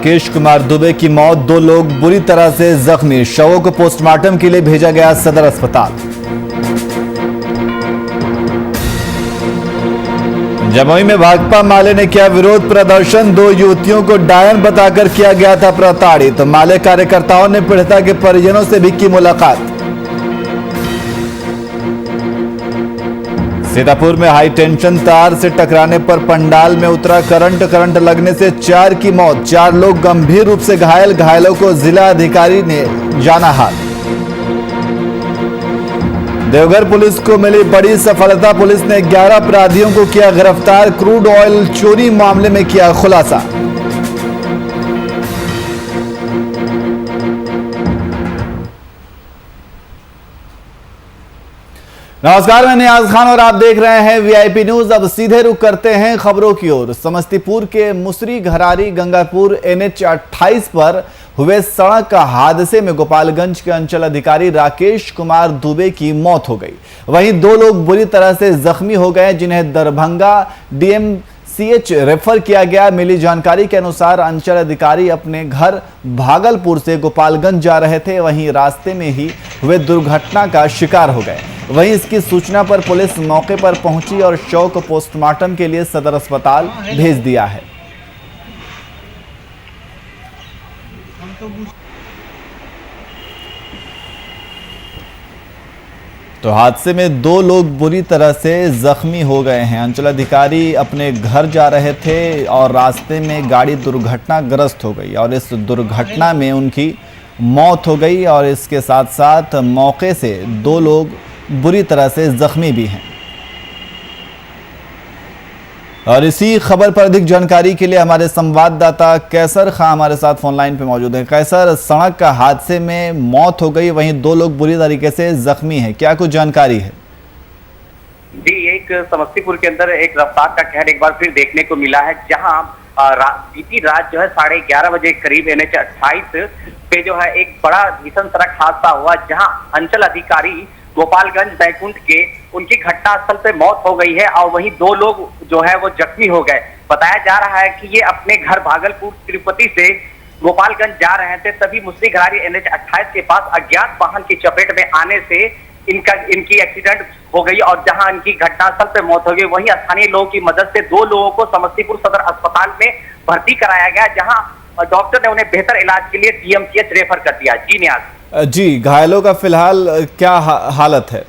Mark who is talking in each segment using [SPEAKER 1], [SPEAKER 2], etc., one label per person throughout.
[SPEAKER 1] राकेश कुमार दुबे की मौत, 2 लोग बुरी तरह से जख्मी। शवों को पोस्टमार्टम के लिए भेजा गया सदर अस्पताल। जमुई में भाकपा माले ने किया विरोध प्रदर्शन, 2 युवतियों को डायन बताकर किया गया था प्रताड़ित। माले कार्यकर्ताओं ने पीड़िता के परिजनों से भी की मुलाकात। सीतापुर में हाई टेंशन तार से टकराने पर पंडाल में उतरा करंट लगने से 4 की मौत, 4 लोग गंभीर रूप से घायल। घायलों को जिला अधिकारी ने जाना हाल। देवघर पुलिस को मिली बड़ी सफलता, पुलिस ने 11 अपराधियों को किया गिरफ्तार। क्रूड ऑयल चोरी मामले में किया खुलासा। नमस्कार, मैं नियाज खान और आप देख रहे हैं वीआईपी न्यूज। अब सीधे रुख करते हैं खबरों की ओर। समस्तीपुर के मुसरी घरारी गंगापुर NH 28 पर हुए सड़क हादसे में गोपालगंज के अंचल अधिकारी राकेश कुमार दुबे की मौत हो गई। वहीं 2 लोग बुरी तरह से जख्मी हो गए, जिन्हें दरभंगा DMCH रेफर किया गया। मिली जानकारी के अनुसार अंचल अधिकारी अपने घर भागलपुर से गोपालगंज जा रहे थे, वहीं रास्ते में ही हुए दुर्घटना का शिकार हो गए। वहीं इसकी सूचना पर पुलिस मौके पर पहुंची और शव को पोस्टमार्टम के लिए सदर अस्पताल भेज दिया है। तो हादसे में 2 लोग बुरी तरह से जख्मी हो गए हैं। अंचलाधिकारी अपने घर जा रहे थे और रास्ते में गाड़ी दुर्घटनाग्रस्त हो गई और इस दुर्घटना में उनकी मौत हो गई और इसके साथ साथ मौके से 2 लोग बुरी तरह से जख्मी भी हैं। और इसी खबर पर अधिक जानकारी के लिए हमारे संवाददाता कैसर खां हमारे साथ फोन लाइन पे मौजूद हैं। कैसर, सड़क का हादसे में मौत हो गई, वहीं 2 लोग बुरी तरीके से जख्मी हैं, क्या कुछ जानकारी है?
[SPEAKER 2] जी, एक समस्तीपुर के अंदर एक रफ्तार का कहर एक बार फिर देखने को मिला है, जहां बीती रात जो है 11:30 बजे करीब NH 28 पे जो है एक बड़ा भीषण सड़क हादसा हुआ, जहां अंचल अधिकारी गोपालगंज बैकुंठ के उनकी घटनास्थल पे मौत हो गई है और वहीं 2 लोग जो है वो जख्मी हो गए। बताया जा रहा है कि ये अपने घर भागलपुर तिरुपति से गोपालगंज जा रहे थे, तभी मुसरी घरारी NH 28 के पास अज्ञात वाहन की चपेट में आने से इनकी एक्सीडेंट हो गई और जहां इनकी घटनास्थल पे मौत हो गई, वहीं स्थानीय लोगों की मदद से 2 लोगों को समस्तीपुर सदर अस्पताल में भर्ती कराया गया, जहां डॉक्टर ने उन्हें बेहतर इलाज के लिए DMCH रेफर कर दिया। जी नियाज।
[SPEAKER 1] जी, घायलों का फिलहाल क्या हालत है?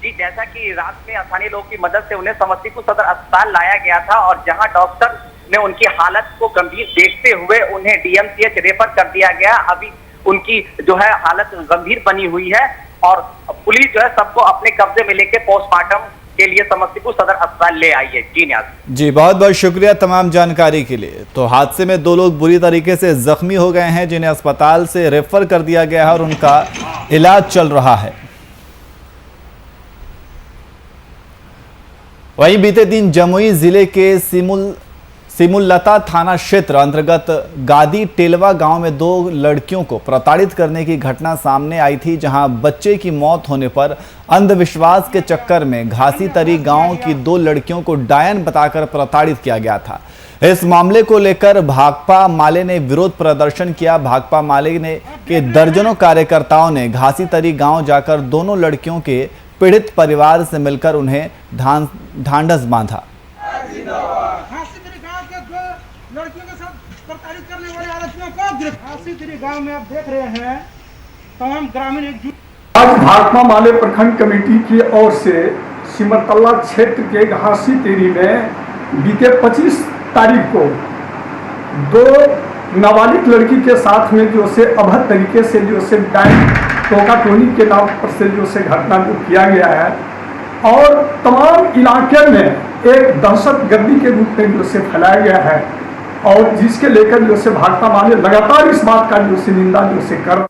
[SPEAKER 2] जी, जैसा कि रात में स्थानीय लोगों की मदद से उन्हें समस्तीपुर सदर अस्पताल लाया गया था और जहां डॉक्टर ने उनकी हालत को गंभीर देखते हुए उन्हें DMCH रेफर कर दिया गया। अभी उनकी जो है हालत गंभीर बनी हुई है और पुलिस जो है सबको अपने कब्जे में लेके पोस्टमार्टम के लिए समस्तीपुर सदर अस्पताल ले आई है। जी न्याज। जी,
[SPEAKER 1] बहुत बहुत शुक्रिया तमाम जानकारी के लिए। तो हादसे में 2 लोग बुरी तरीके से जख्मी हो गए हैं, जिन्हें अस्पताल से रेफर कर दिया गया है और उनका इलाज चल रहा है। वहीं बीते दिन जमुई जिले के सिमुलता थाना क्षेत्र अंतर्गत गादी टेलवा गांव में 2 लड़कियों को प्रताड़ित करने की घटना सामने आई थी, जहां बच्चे की मौत होने पर अंधविश्वास के चक्कर में घासी तरी गांव की 2 लड़कियों को डायन बताकर प्रताड़ित किया गया था। इस मामले को लेकर भाकपा माले ने विरोध प्रदर्शन किया। भाकपा माले के दर्जनों कार्यकर्ताओं ने घासी तरी गांव जाकर दोनों लड़कियों के पीड़ित परिवार से मिलकर उन्हें ढांढस बांधा।
[SPEAKER 3] लड़कियों के साथ प्रताड़ित करने वाले आरोपियों को गिरफ्तार गांव में आप देख रहे हैं। तमाम ग्रामीण एकजुट।
[SPEAKER 4] आज भाकपा माले प्रखंड कमेटी की ओर से सिमरतला क्षेत्र के घासी तेरी में बीते 25 तारीख को 2 नाबालिग लड़की के साथ में जो से अभद्र तरीके से जो से डायन टोका टोनी के नाम पर से जो से घटना को किया गया है और तमाम इलाके में एक दहशतगर्दी के रूप में जो से फैलाया गया है और जिसके लेकर जो से भाकपा माले लगातार इस बात का जो से निंदा जो से कर।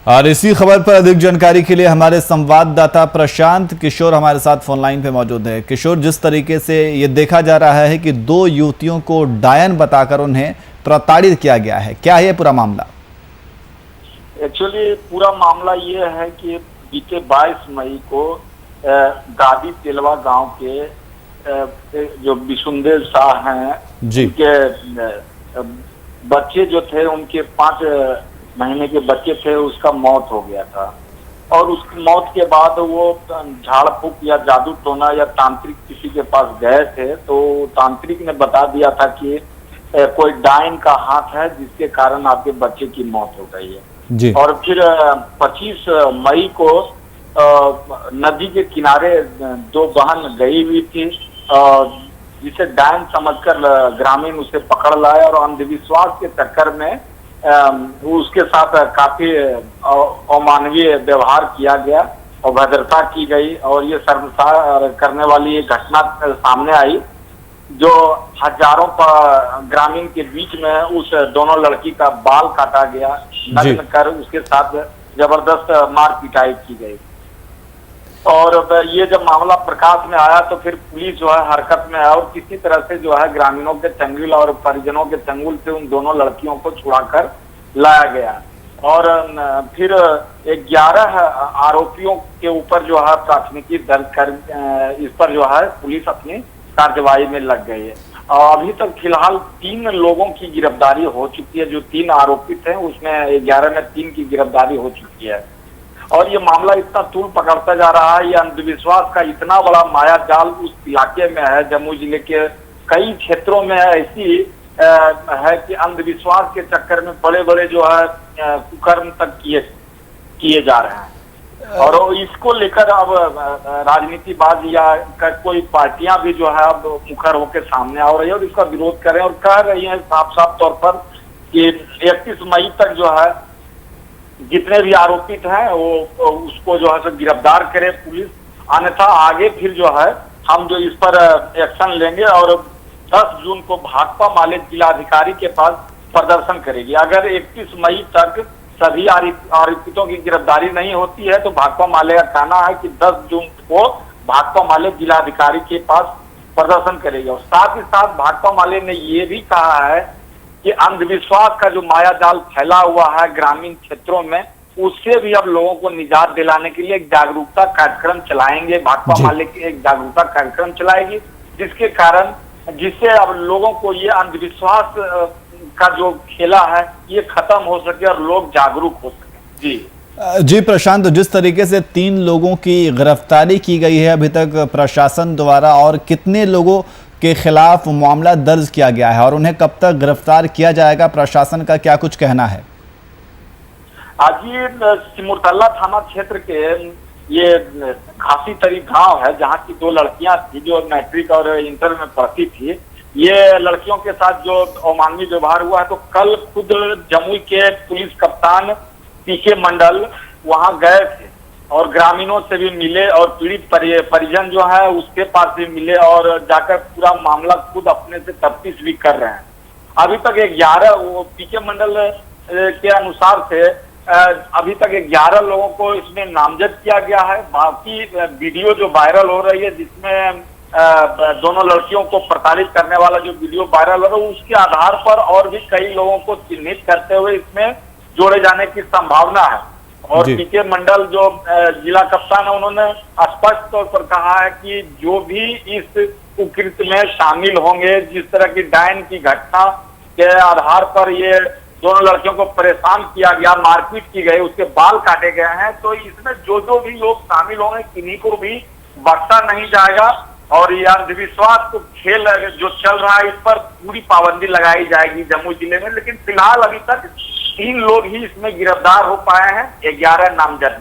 [SPEAKER 1] और इसी खबर पर अधिक जानकारी के लिए हमारे संवाददाता प्रशांत किशोर हमारे साथ फोन लाइन पे मौजूद है। किशोर, जिस तरीके से ये देखा जा रहा है कि 2 युवतियों को डायन बताकर उन्हें प्रताड़ित किया गया है, क्या है पूरा मामला?
[SPEAKER 5] एक्चुअली पूरा मामला ये है कि बीते 22 मई को गादी तेलवा गांव के जो विशुंदेव शाह हैं
[SPEAKER 1] जी।
[SPEAKER 5] उनके बच्चे जो थे, उनके 5 महीने के बच्चे थे, उसका मौत हो गया था। और उसकी मौत के बाद वो झाड़ फूक या जादू टोना या तांत्रिक किसी के पास गए थे, तो तांत्रिक ने बता दिया था कि कोई डायन का हाथ है जिसके कारण आपके बच्चे की मौत हो गई है
[SPEAKER 1] जी।
[SPEAKER 5] और फिर 25 मई को नदी के किनारे 2 बहन गई हुई थी, जिसे डायन समझकर ग्रामीण उसे पकड़ लाए और अंधविश्वास के चक्कर में उसके साथ काफी अमानवीय व्यवहार किया गया, अभद्रता की गई और ये शर्मसार करने वाली ये घटना सामने आई, जो हजारों ग्रामीण के बीच में उस दोनों लड़की का बाल काटा गया, नग्न कर उसके साथ जबरदस्त मार पिटाई की गई। और ये जब मामला प्रकाश में आया तो फिर पुलिस जो है हरकत में आया और किसी तरह से जो है ग्रामीणों के चंगुल और परिजनों के चंगुल से उन दोनों लड़कियों को छुड़ाकर लाया गया। और फिर 11 आरोपियों के ऊपर जो है प्राथमिकी दर्ज कर इस पर जो है पुलिस अपनी कार्यवाही में लग गई है। अभी तक फिलहाल 3 लोगों की गिरफ्तारी हो चुकी है। जो 3 आरोपित हैं उसमें 11 में 3 की गिरफ्तारी हो चुकी है। और ये मामला इतना तूल पकड़ता जा रहा है, ये अंधविश्वास का इतना बड़ा माया जाल उस इलाके में है। जमुई जिले के कई क्षेत्रों में ऐसी है कि अंधविश्वास के चक्कर में बड़े बड़े जो है कुकर्म तक किए जा रहे हैं। और इसको लेकर अब राजनीतिबाज या कोई पार्टियां भी जो है अब मुखर होकर सामने आ रही है और इसका विरोध कर रहे हैं और कह रही है साफ साफ तौर पर कि 31 मई तक जो है जितने भी आरोपित हैं वो उसको जो है गिरफ्तार करे पुलिस, अन्यथा आगे फिर जो है हम जो इस पर एक्शन लेंगे और 10 जून को भाकपा माले जिलाधिकारी के पास प्रदर्शन करेगी। अगर 31 मई तक सभी आरोपितों की गिरफ्तारी नहीं होती है तो भाकपा माले का कहना है कि 10 जून को भाकपा माले जिलाधिकारी के पास प्रदर्शन करेगी। और साथ ही साथ भाकपा माले ने ये भी कहा है कि अंधविश्वास का जो माया जाल फैला हुआ है ग्रामीण क्षेत्रों में, उससे भी अब लोगों को निजात दिलाने के लिए एक जागरूकता कार्यक्रम चलाएंगे। भाकपा माले की एक जागरूकता कार्यक्रम चलाएगी जिससे अब लोगों को ये अंधविश्वास का जो खेला है ये खत्म हो सके और लोग जागरूक हो सके।
[SPEAKER 1] जी प्रशांत, तो जिस तरीके से 3 लोगों की गिरफ्तारी की गई है अभी तक प्रशासन द्वारा, और कितने लोगों के खिलाफ मामला दर्ज किया गया है और उन्हें कब तक गिरफ्तार किया जाएगा, प्रशासन का क्या कुछ कहना है?
[SPEAKER 5] आज ये सिमुरतल्ला थाना क्षेत्र के ये खासी तरी गांव है जहां की 2 लड़कियां थी जो मैट्रिक और इंटर में पढ़ती थी। ये लड़कियों के साथ जो अमानवीय व्यवहार हुआ है तो कल खुद जमुई के पुलिस कप्तान पीके मंडल वहां गए थे और ग्रामीणों से भी मिले और पीड़ित परिजन जो है उसके पास भी मिले और जाकर पूरा मामला खुद अपने से तफ्तीश भी कर रहे हैं। अभी तक 11 पीके मंडल के अनुसार से अभी तक 11 लोगों को इसमें नामजद किया गया है। बाकी वीडियो जो वायरल हो रही है जिसमें दोनों लड़कियों को प्रताड़ित करने वाला जो वीडियो वायरल हो रहा है उसके आधार पर और भी कई लोगों को चिन्हित करते हुए इसमें जोड़े जाने की संभावना है। और पीके मंडल जो जिला कप्तान है उन्होंने स्पष्ट तौर पर कहा है कि जो भी इस कुकृत्य में शामिल होंगे, जिस तरह की डायन की घटना के आधार पर ये दोनों लड़कियों को परेशान किया गया, मारपीट की गई, उसके बाल काटे गए हैं, तो इसमें जो भी लोग शामिल होंगे किन्हीं को भी बख्शा नहीं जाएगा। और ये अंधविश्वास को खेल जो चल रहा है इस पर पूरी पाबंदी लगाई जाएगी जमुई जिले में। लेकिन फिलहाल अभी तक 3 लोग ही इसमें गिरफ्तार हो पाए हैं, 11 नामजद।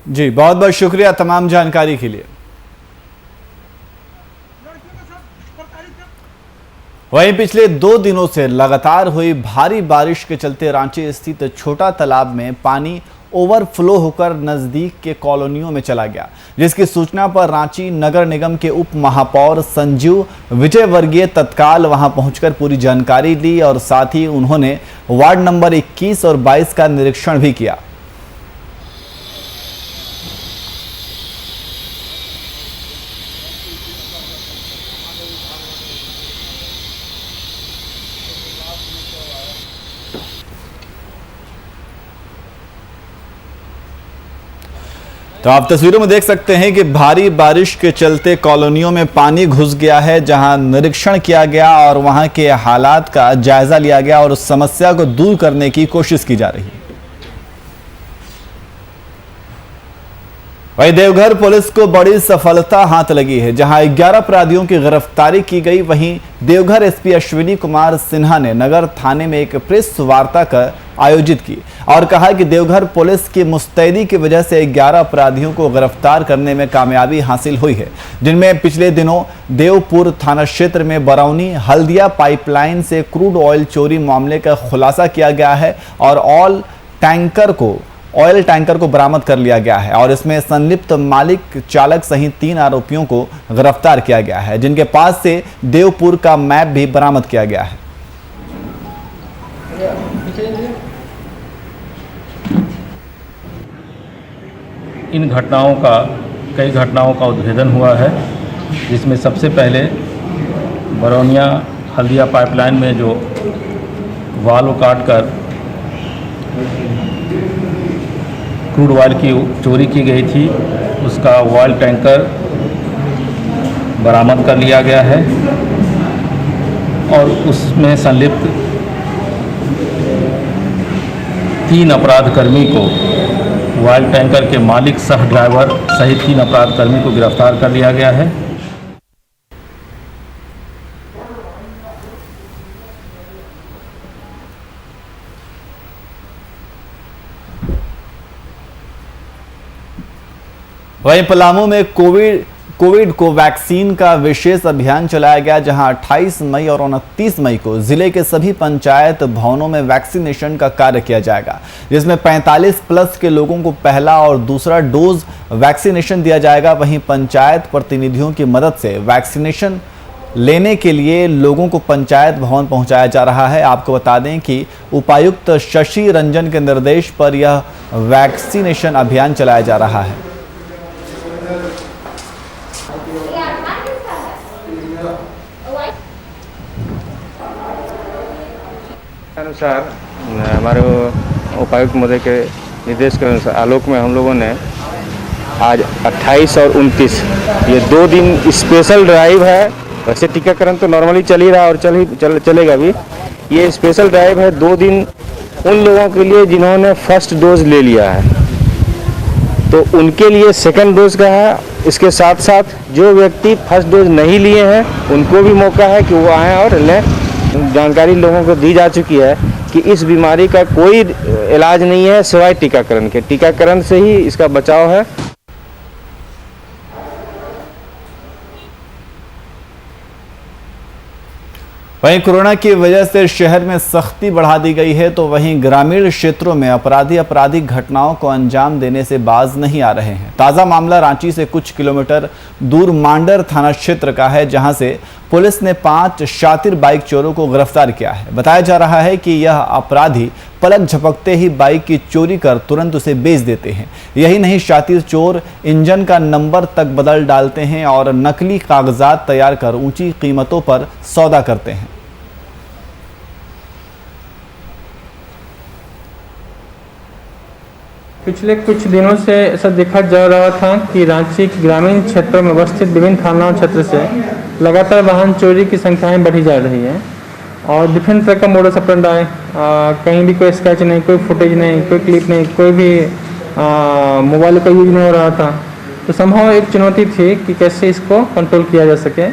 [SPEAKER 1] जी बहुत बहुत शुक्रिया तमाम जानकारी के लिए। वहीं पिछले 2 दिनों से लगातार हुई भारी बारिश के चलते रांची स्थित छोटा तालाब में पानी ओवरफ्लो होकर नजदीक के कॉलोनियों में चला गया, जिसकी सूचना पर रांची नगर निगम के उप महापौर संजीव विजयवर्गीय तत्काल वहां पहुंचकर पूरी जानकारी ली और साथ ही उन्होंने वार्ड नंबर 21 और 22 का निरीक्षण भी किया। तो आप तस्वीरों में देख सकते हैं कि भारी बारिश के चलते कॉलोनियों में पानी घुस गया है, जहां निरीक्षण किया गया और वहां के हालात का जायजा लिया गया और उस समस्या को दूर करने की कोशिश की जा रही है। वहीं देवघर पुलिस को बड़ी सफलता हाथ लगी है, जहां 11 अपराधियों की गिरफ्तारी की गई। वहीं देवघर एसपी अश्विनी कुमार सिन्हा ने नगर थाने में एक प्रेस वार्ता का आयोजित की और कहा कि देवघर पुलिस की मुस्तैदी की वजह से 11 अपराधियों को गिरफ्तार करने में कामयाबी हासिल हुई है, जिनमें पिछले दिनों देवपुर थाना क्षेत्र में बरौनी हल्दिया पाइपलाइन से क्रूड ऑयल चोरी मामले का खुलासा किया गया है और ऑयल टैंकर को बरामद कर लिया गया है और इसमें संलिप्त मालिक चालक सहित 3 आरोपियों को गिरफ्तार किया गया है, जिनके पास से देवपुर का मैप भी बरामद किया गया है।
[SPEAKER 6] इन कई घटनाओं का उद्भेदन हुआ है, जिसमें सबसे पहले बरौनिया हल्दिया पाइपलाइन में जो वाल्व काटकर क्रूड ऑयल की चोरी की गई थी, उसका ऑयल टैंकर बरामद कर लिया गया है और उसमें संलिप्त 3 अपराधकर्मी को ऑयल टैंकर के मालिक सह ड्राइवर सहित 3 अपराधकर्मी को गिरफ्तार कर लिया गया है।
[SPEAKER 1] वहीं पलामू में कोविड को वैक्सीन का विशेष अभियान चलाया गया, जहां 28 मई और 29 मई को जिले के सभी पंचायत भवनों में वैक्सीनेशन का कार्य किया जाएगा, जिसमें 45 प्लस के लोगों को पहला और दूसरा डोज वैक्सीनेशन दिया जाएगा। वहीं पंचायत प्रतिनिधियों की मदद से वैक्सीनेशन लेने के लिए लोगों को पंचायत भवन पहुंचाया जा रहा है। आपको बता दें कि उपायुक्त शशि रंजन के निर्देश पर यह वैक्सीनेशन अभियान चलाया जा रहा है।
[SPEAKER 7] अनुसार हमारे उपायुक्त महोदय के निर्देश के अनुसार आलोक में हम लोगों ने आज 28 और 29 ये 2 दिन स्पेशल ड्राइव है। वैसे टीकाकरण तो नॉर्मली चल ही रहा और चलेगा भी। ये स्पेशल ड्राइव है 2 दिन उन लोगों के लिए जिन्होंने फर्स्ट डोज ले लिया है, तो उनके लिए सेकंड डोज का है। इसके साथ साथ जो व्यक्ति फर्स्ट डोज नहीं लिए हैं उनको भी मौका है कि वो आएँ और लें। जानकारी लोगों को दी जा चुकी है कि इस बीमारी का कोई इलाज नहीं है सिवाय टीकाकरण के। टीकाकरण से ही इसका बचाव है।
[SPEAKER 1] वहीं कोरोना की वजह से शहर में सख्ती बढ़ा दी गई है, तो वहीं ग्रामीण क्षेत्रों में अपराधी आपराधिक घटनाओं को अंजाम देने से बाज नहीं आ रहे हैं। ताज़ा मामला रांची से कुछ किलोमीटर दूर मांडर थाना क्षेत्र का है, जहां से पुलिस ने 5 शातिर बाइक चोरों को गिरफ्तार किया है। बताया जा रहा है कि यह अपराधी पलक झपकते ही बाइक की चोरी कर तुरंत उसे बेच देते हैं। यही नहीं, शातिर चोर इंजन का नंबर तक बदल डालते हैं और नकली कागजात तैयार कर ऊंची कीमतों पर सौदा करते हैं।
[SPEAKER 8] पिछले कुछ दिनों से ऐसा देखा जा रहा था कि रांची के ग्रामीण क्षेत्रों में अवस्थित विभिन्न थाना क्षेत्र से लगातार वाहन चोरी की संख्याएं बढ़ी जा रही है और डिफरेंट तरह का मोडस ऑपरेंडी, कहीं भी कोई स्केच नहीं, कोई फुटेज नहीं, कोई क्लिप नहीं, कोई भी मोबाइल का यूज नहीं हो रहा था। तो संभव एक चुनौती थी कि कैसे इसको कंट्रोल किया जा सके।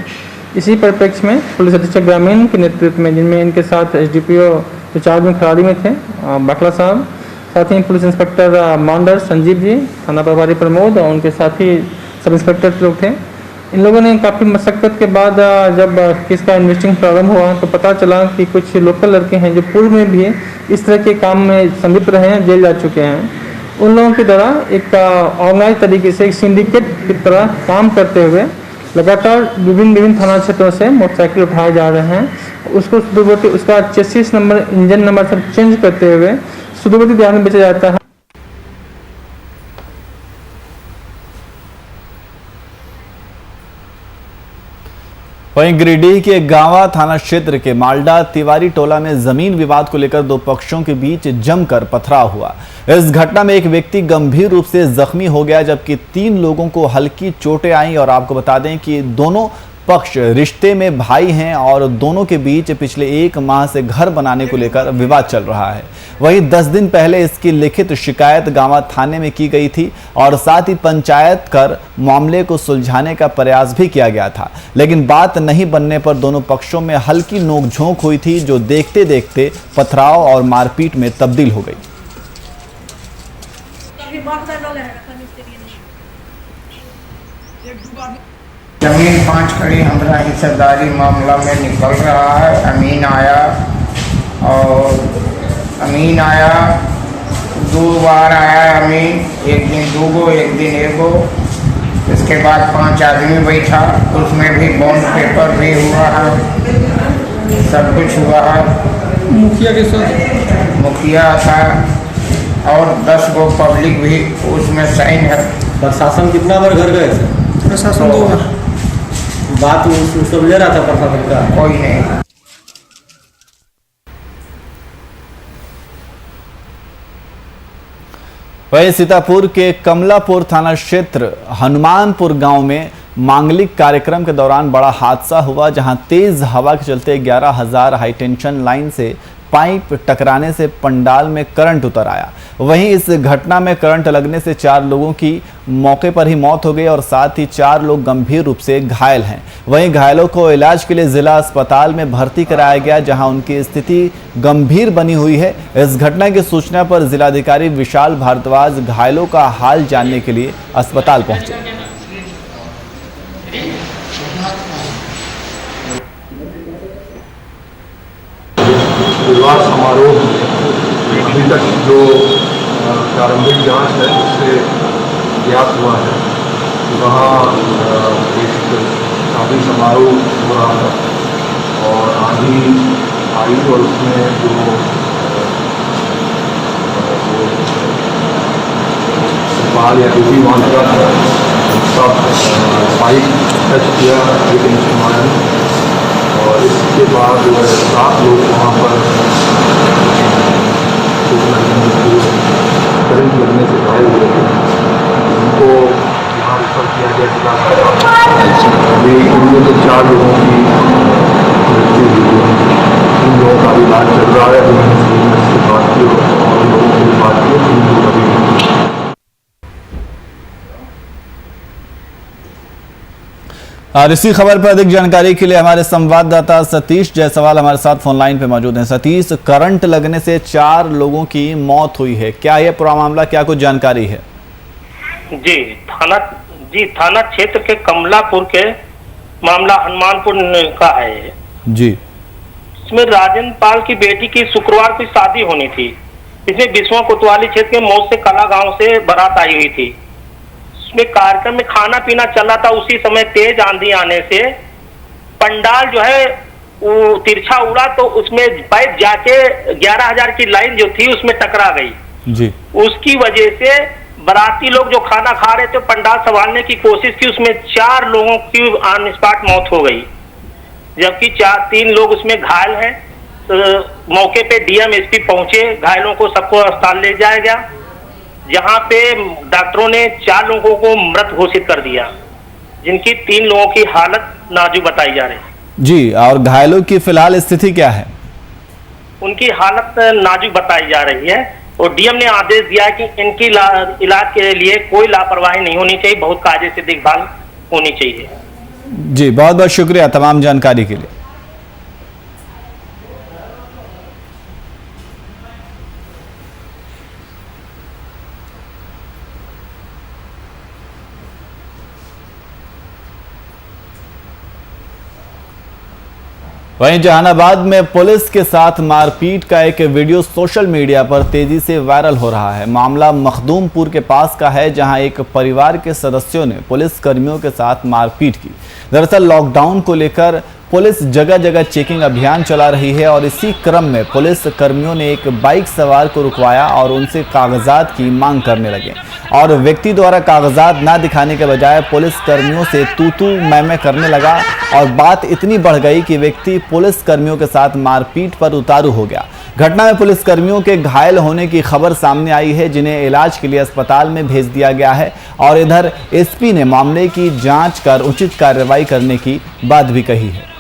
[SPEAKER 8] इसी परिप्रेक्ष्य में पुलिस अधीक्षक ग्रामीण के नेतृत्व में, जिनमें इनके साथ एसडीपीओ जो चार्ज में खिलाड़ी में थे बाखला साहब, साथ ही पुलिस इंस्पेक्टर मांडर संजीव जी, थाना प्रभारी प्रमोद और उनके साथ ही सब इंस्पेक्टर लोग थे। इन लोगों ने काफ़ी मशक्क़त के बाद जब केस का इन्वेस्टिगेशन प्रारंभ हुआ तो पता चला कि कुछ लोकल लड़के हैं जो पूर्व में भी इस तरह के काम में संलिप्त रहे हैं, जेल जा चुके हैं। उन लोगों की द्वारा एक ऑर्गेनाइज तरीके से एक सिंडिकेट की तरह काम करते हुए लगातार विभिन्न थाना क्षेत्रों से मोटरसाइकिल उठाए जा रहे हैं। उसको सुदूरवर्ती उसका चेसिस नंबर, इंजन नंबर सब चेंज करते हुए सुदूरवर्ती बाजार में बेचा जाता है।
[SPEAKER 1] वहीं गिरिडीह के गांवा थाना क्षेत्र के मालडा तिवारी टोला में जमीन विवाद को लेकर दो पक्षों के बीच जमकर पथराव हुआ। इस घटना में एक व्यक्ति गंभीर रूप से जख्मी हो गया, जबकि 3 लोगों को हल्की चोटें आईं। और आपको बता दें कि दोनों पक्ष रिश्ते में भाई हैं और दोनों के बीच पिछले 1 माह से घर बनाने को लेकर विवाद चल रहा है। वहीं 10 दिन पहले इसकी लिखित शिकायत गांवा थाने में की गई थी और साथ ही पंचायत कर मामले को सुलझाने का प्रयास भी किया गया था, लेकिन बात नहीं बनने पर दोनों पक्षों में हल्की नोकझोंक हुई थी, जो देखते देखते पथराव और मारपीट में तब्दील हो गई।
[SPEAKER 9] जमीन 5 कड़ी हमारा हिस्सेदारी मामला में निकल रहा है। अमीन आया 2 बार आया अमीन, एक दिन 2 गो, एक दिन 1 गो। इसके बाद 5 आदमी बैठा, उसमें भी बॉन्ड पेपर भी हुआ है, सब कुछ हुआ है।
[SPEAKER 3] मुखिया के साथ
[SPEAKER 9] मुखिया था और 10 गो पब्लिक भी उसमें साइन है।
[SPEAKER 10] प्रशासन कितना बार घर गए थे?
[SPEAKER 3] प्रशासन 2 बार।
[SPEAKER 10] बात सब ले रहा था प्रशासन का?
[SPEAKER 9] कोई नहीं।
[SPEAKER 1] वहीं सीतापुर के कमलापुर थाना क्षेत्र हनुमानपुर गांव में मांगलिक कार्यक्रम के दौरान बड़ा हादसा हुआ, जहां तेज हवा के चलते 11,000 हाई टेंशन लाइन से पाइप टकराने से पंडाल में करंट उतर आया। वहीं इस घटना में करंट लगने से 4 लोगों की मौके पर ही मौत हो गई और साथ ही 4 लोग गंभीर रूप से घायल हैं। वहीं घायलों को इलाज के लिए जिला अस्पताल में भर्ती कराया गया, जहां उनकी स्थिति गंभीर बनी हुई है। इस घटना की सूचना पर जिलाधिकारी विशाल भारद्वाज घायलों का हाल जानने के लिए अस्पताल पहुंचे।
[SPEAKER 11] विवाह समारोह अभी तक जो प्रारंभिक जांच है उससे ज्ञात हुआ है कि वहाँ एक शादी समारोह हो रहा था और आंधी आई और उसमें जो बाल या जो भी वहाँ लगा था उसका पाइप टच किया और इसके बाद 7 लोग वहाँ पर करंट लगने से घायल हुए थे। उनको यहाँ रेफर किया गया अभी उनमें से 4 लोगों की मृत्यु हुई है। 3 लोगों का भी इलाज चल रहा है। मैंने से बात की और लोगों से भी बात की, 3 लोग अभी
[SPEAKER 1] और इसी खबर पर अधिक जानकारी के लिए हमारे संवाददाता सतीश जायसवाल हमारे साथ फोन लाइन पे मौजूद हैं। सतीश, करंट लगने से 4 लोगों की मौत हुई है, क्या यह पूरा मामला, क्या कुछ जानकारी है?
[SPEAKER 12] जी, थाना क्षेत्र के कमलापुर के मामला हनुमानपुर का है
[SPEAKER 1] जी।
[SPEAKER 12] इसमें राजेंद्र पाल की बेटी की शुक्रवार को शादी होनी थी। इसमें बिस्वा कोतवाली क्षेत्र के मौत से कला गांव से बारात आई हुई थी। में कार्यक्रम में खाना पीना चल रहा था, उसी समय तेज आंधी आने से पंडाल जो है वो तिरछा उड़ा, तो उसमें पाइप जाके 11,000 की लाइन जो थी उसमें टकरा गई
[SPEAKER 1] जी।
[SPEAKER 12] उसकी वजह से बाराती लोग जो खाना खा रहे थे पंडाल संभालने की कोशिश की, उसमें 4 लोगों की ऑन स्पॉट मौत हो गई, जबकि 3 लोग उसमें घायल हैं। तो मौके पे डीएम एसपी पहुंचे, घायलों को सबको अस्पताल ले जाया गया, जहां पे डॉक्टरों ने 4 लोगों को मृत घोषित कर दिया, जिनकी 3 लोगों की हालत नाजुक बताई जा रही है
[SPEAKER 1] जी। और घायलों की फिलहाल स्थिति क्या है?
[SPEAKER 12] उनकी हालत नाजुक बताई जा रही है और डीएम ने आदेश दिया कि इनकी इलाज के लिए कोई लापरवाही नहीं होनी चाहिए, बहुत कायदे से देखभाल होनी चाहिए।
[SPEAKER 1] जी, बहुत बहुत शुक्रिया तमाम जानकारी के लिए। वहीं जहानाबाद में पुलिस के साथ मारपीट का एक वीडियो सोशल मीडिया पर तेजी से वायरल हो रहा है। मामला मखदूमपुर के पास का है, जहां एक परिवार के सदस्यों ने पुलिस कर्मियों के साथ मारपीट की। दरअसल लॉकडाउन को लेकर पुलिस जगह जगह चेकिंग अभियान चला रही है और इसी क्रम में पुलिस कर्मियों ने एक बाइक सवार को रुकवाया और उनसे कागजात की मांग करने लगे। और व्यक्ति द्वारा कागजात ना दिखाने के बजाय पुलिस कर्मियों से तू मैं करने लगा और बात इतनी बढ़ गई कि व्यक्ति पुलिस कर्मियों के साथ मारपीट पर उतारू हो गया। घटना में पुलिस कर्मियों के घायल होने की खबर सामने आई है, जिन्हें इलाज के लिए अस्पताल में भेज दिया गया है। और इधर एसपी ने मामले की जांच कर उचित कार्रवाई करने की बात भी कही है।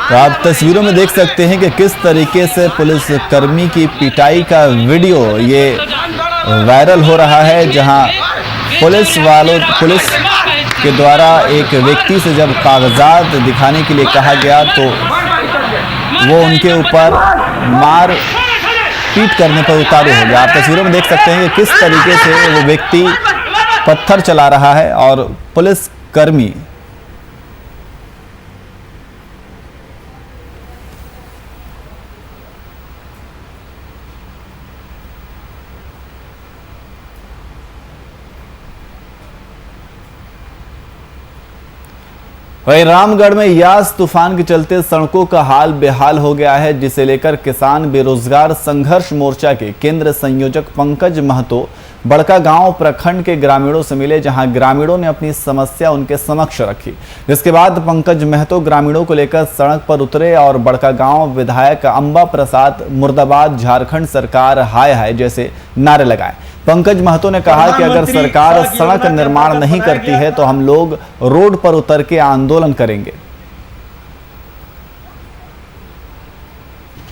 [SPEAKER 1] तो आप तस्वीरों में देख सकते हैं कि किस तरीके से पुलिस कर्मी की पिटाई का वीडियो ये वायरल हो रहा है, जहां पुलिस के द्वारा एक व्यक्ति से जब कागजात दिखाने के लिए कहा गया तो वो उनके ऊपर मार पीट करने पर उतारू हो गया। आप तस्वीरों में देख सकते हैं कि किस तरीके से वो व्यक्ति पत्थर चला रहा है और पुलिस कर्मी वहीं रामगढ़ में यास तूफान के चलते सड़कों का हाल बेहाल हो गया है, जिसे लेकर किसान बेरोजगार संघर्ष मोर्चा के केंद्र संयोजक पंकज महतो बड़का गांव प्रखंड के ग्रामीणों से मिले, जहां ग्रामीणों ने अपनी समस्या उनके समक्ष रखी। जिसके बाद पंकज महतो ग्रामीणों को लेकर सड़क पर उतरे और बड़का गांव विधायक अंबा प्रसाद मुर्दाबाद झारखंड सरकार हाय हाय जैसे नारे लगाए। पंकज महतो ने कहा कि अगर सरकार सड़क निर्माण नहीं करती है तो हम लोग रोड पर उतर के आंदोलन करेंगे।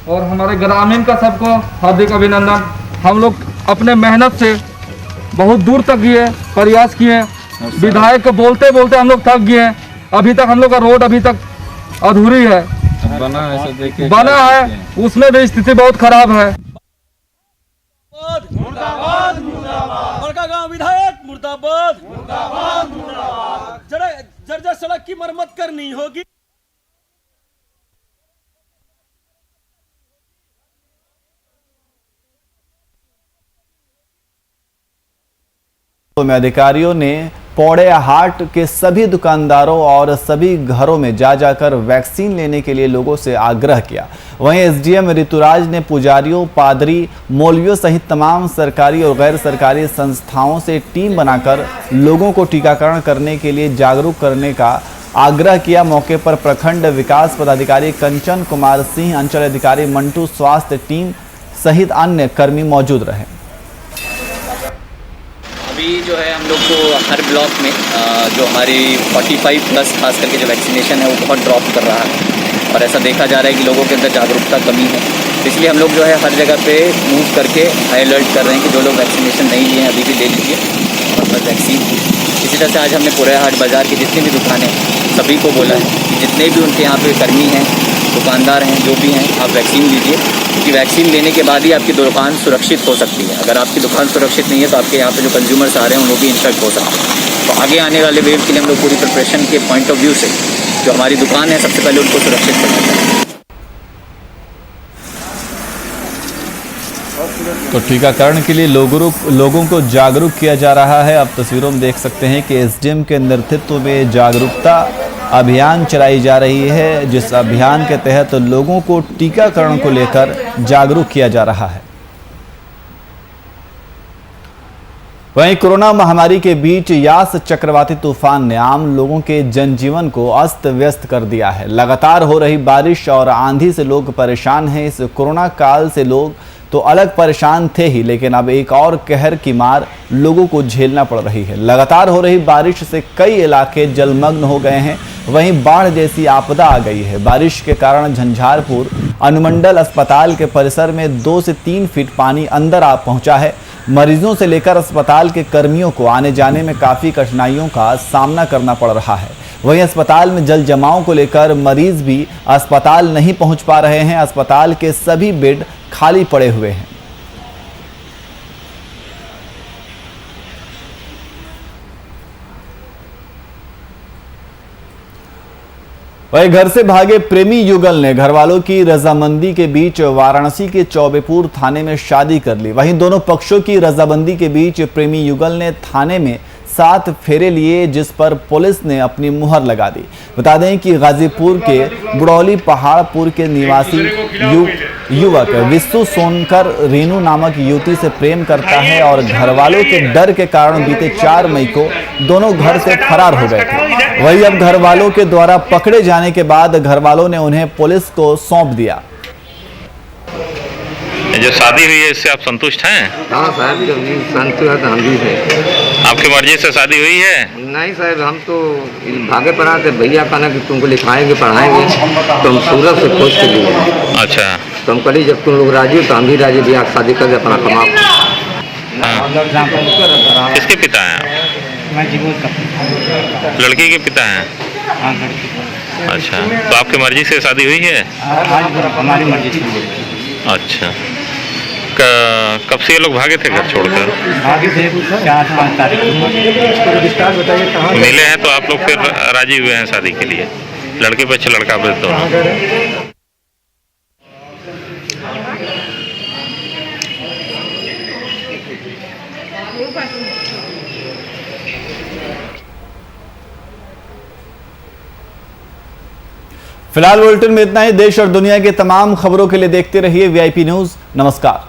[SPEAKER 13] और हमारे ग्रामीण का सबको हार्दिक अभिनंदन। हम लोग अपने मेहनत से बहुत दूर तक गए, प्रयास किए, विधायक को बोलते बोलते हम लोग थक गए। अभी तक हम लोग का रोड अभी तक अधूरी है, बना है उसमें भी स्थिति बहुत खराब है।
[SPEAKER 14] मुर्दाबाद मुर्दाबाद, बड़का गांव विधायक मुर्दाबाद मुर्दाबाद मुर्दाबाद। जर्जर सड़क की मरम्मत करनी होगी।
[SPEAKER 1] में अधिकारियों ने पौड़े हाट के सभी दुकानदारों और सभी घरों में जाकर वैक्सीन लेने के लिए लोगों से आग्रह किया। वहीं एसडीएम ऋतुराज ने पुजारियों, पादरी, मौलवियों सहित तमाम सरकारी और गैर सरकारी संस्थाओं से टीम बनाकर लोगों को टीकाकरण करने के लिए जागरूक करने का आग्रह किया। मौके पर प्रखंड विकास पदाधिकारी कंचन कुमार सिंह, अंचल अधिकारी मंटू, स्वास्थ्य टीम सहित अन्य कर्मी मौजूद रहे।
[SPEAKER 15] अभी जो है हम लोग को हर ब्लॉक में जो हमारी 45+ खास करके जो वैक्सीनेशन है वो बहुत ड्रॉप कर रहा है और ऐसा देखा जा रहा है कि लोगों के अंदर जागरूकता कमी है। इसलिए हम लोग जो है हर जगह पे मूव करके हाई अलर्ट कर रहे हैं कि जो लोग वैक्सीनेशन नहीं लिए हैं अभी भी ले लीजिए और बस वैक्सीन। इसी तरह से आज हमने पूरे हाट बाज़ार की जितनी भी दुकानें सभी को बोला है कि जितने भी उनके यहाँ पे कर्मी हैं, दुकानदार हैं, जो भी हैं, आप वैक्सीन लीजिए, क्योंकि वैक्सीन लेने के बाद ही आपकी दुकान सुरक्षित हो सकती है। अगर आपकी दुकान सुरक्षित नहीं है तो आपके यहाँ पे जो कंज्यूमर्स आ रहे हैं वो भी इन्फेक्ट हो सकते हैं। तो आगे आने वाले वेव के लिए हम लोग पूरी प्रिपरेशन के पॉइंट ऑफ व्यू से जो हमारी दुकान है सबसे पहले उनको सुरक्षित करना चाहिए।
[SPEAKER 1] तो टीकाकरण के लिए लोगों को जागरूक किया जा रहा है। आप तस्वीरों में देख सकते हैं कि एसडीएम के नेतृत्व में जागरूकता अभियान चलाई जा रही है, जिस अभियान के तहत लोगों को टीकाकरण को लेकर जागरूक किया जा रहा है। वहीं कोरोना महामारी के बीच यास चक्रवाती तूफान ने आम लोगों के जनजीवन को अस्त व्यस्त कर दिया है। लगातार हो रही बारिश और आंधी से लोग परेशान हैं। इस कोरोना काल से लोग तो अलग परेशान थे ही, लेकिन अब एक और कहर की मार लोगों को झेलना पड़ रही है। लगातार हो रही बारिश से कई इलाके जलमग्न हो गए हैं, वहीं बाढ़ जैसी आपदा आ गई है। बारिश के कारण झंझारपुर अनुमंडल अस्पताल के परिसर में 2 से 3 फीट पानी अंदर आ पहुंचा है। मरीजों से लेकर अस्पताल के कर्मियों को आने जाने में काफ़ी कठिनाइयों का सामना करना पड़ रहा है। वहीं अस्पताल में जल जमाव को लेकर मरीज भी अस्पताल नहीं पहुंच पा रहे हैं। अस्पताल के सभी बेड खाली पड़े हुए हैं। वहीं घर से भागे प्रेमी युगल ने घरवालों की रजामंदी के बीच वाराणसी के चौबेपुर थाने में शादी कर ली। वहीं दोनों पक्षों की रजामंदी के बीच प्रेमी युगल ने थाने में 7 फेरे लिए, जिस पर पुलिस ने अपनी मुहर लगा दी। बता दें कि गाजीपुर के बुड़ौली पहाड़पुर के निवासी युवक विश्व सोनकर रेनू नामक युवती से प्रेम करता है और घर वालों के डर के कारण बीते 4 मई को दोनों घर से फरार हो गए थे। वही अब घर वालों के द्वारा पकड़े जाने के बाद घर वालों ने उन्हें पुलिस को सौंप दिया।
[SPEAKER 16] जो शादी हुई है इससे आप संतुष्ट हैं?
[SPEAKER 7] हाँ साहब, जब संतुष्ट हम भी है।
[SPEAKER 16] आपकी मर्जी से शादी हुई है?
[SPEAKER 7] नहीं साहब, हम तो भागे पड़ा थे, भैया कहना कि तुमको लिखाएंगे पढ़ाएंगे, तो हम सूरत से खोज के लिए।
[SPEAKER 16] अच्छा।
[SPEAKER 7] तो हम कही जब तुम लोग राजी हो तो हम भी राजी, भैया शादी कर अपना कमा।
[SPEAKER 16] किसके पिता हैं आप? लड़की के पिता हैं? अच्छा, तो आपकी मर्जी से शादी हुई है?
[SPEAKER 7] हमारी मर्जी से।
[SPEAKER 16] अच्छा, कब से ये लोग भागे थे घर छोड़कर?
[SPEAKER 7] भागे थे 4-5 तारीख को।
[SPEAKER 16] मिले हैं तो आप लोग फिर राजी हुए हैं शादी के लिए? लड़के पक्ष लड़का पक्ष दोनों?
[SPEAKER 1] फिलहाल बुलेटिन में इतना ही। देश और दुनिया की तमाम खबरों के लिए देखते रहिए VIP न्यूज़। नमस्कार।